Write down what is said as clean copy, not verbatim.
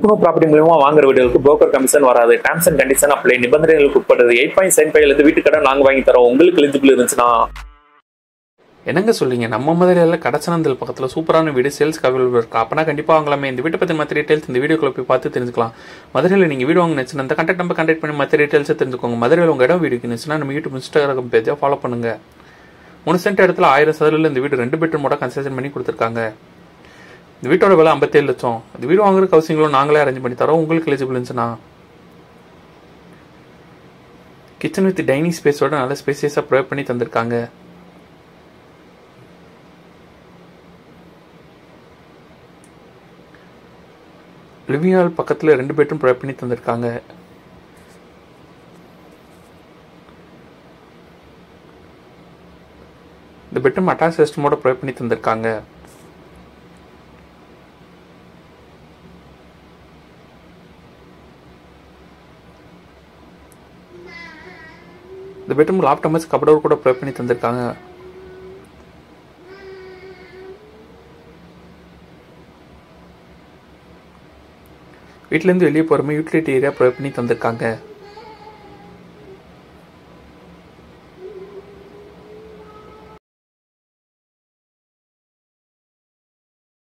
விழிப்புணர்வு ப்ராப்பர்ட்டி மூலமா வாங்குற வீடுகளுக்கு புரோக்கர் கமிஷன் வராது. Terms and condition apply. நிபந்தனைகளுக்கு உட்பட்டது. 8.75 வீட்டு கடன் நாங்க வாங்கி தரோம். உங்களுக்கு எலிஜிபிள் இருந்துச்சுன்னா. என்னங்க சொல்றீங்க? நம்ம மதுரையில் கடச்சனந்தல் பக்கத்தில் சூப்பரான வீடு சேல்ஸ்க்கு அவைலபிள் இருக்கா? அப்பனா கண்டிப்பாக வாங்கலாமே. இந்த வீட்டை பற்றி மற்ற டீட்டெயில்ஸ் இந்த வீடியோக்குள்ள போய் பார்த்து தெரிஞ்சுக்கலாம். மதுரையில் நீங்கள் வீடு வாங்கினுச்சுன்னா இந்த கான்டாக்ட் நம்பர் கான்டாக்ட் பண்ணி மற்ற டீட்டெயில்ஸை தெரிஞ்சுக்கோங்க. மதுரையில் உங்கள் இடம் வீடு இருக்குச்சுன்னா நம்ம யூடியூப் இன்ஸ்டாகிராம் பேஜை ஃபாலோ பண்ணுங்க. 3 சென்ட் இடத்துல 1000 சதுரில் இந்த வீடு 2 பெட்ரூமோட கன்ஸ்ட்ரக்ஷன் பண்ணி கொடுத்துருக்காங்க. இந்த வீட்டோட விலை 57 லட்சம். இந்த வீடு வாங்குற ஹவுசிங்களும் நாங்களே அரேஞ்ச் பண்ணி தரோம். உங்களுக்கு எலிஜிபிள் இருந்துச்சுன்னா. கிச்சன் வித் டைனிங் ஸ்பேஸோட நல்ல ஸ்பேசியஸாக ப்ரொவைட் பண்ணி தந்திருக்காங்க. லிவிங் ஹால் பக்கத்தில் 2 பெட்ரூம் ப்ரொவைட் பண்ணி தந்திருக்காங்க. இந்த பெட்ரூம் அட்டாச் ரெஸ்ட்ரூமோட ப்ரொவைட் பண்ணி தந்திருக்காங்க. இந்த பெட்ரூம் லாப்டாப்ஸ் கபடோர் கூட ப்ரொவைட் பண்ணி தந்திருக்காங்க. வீட்டிலேருந்து வெளியே போகிற மாதிரி யூட்டிலிட்டி ஏரியா ப்ரொவைட் பண்ணி தந்திருக்காங்க.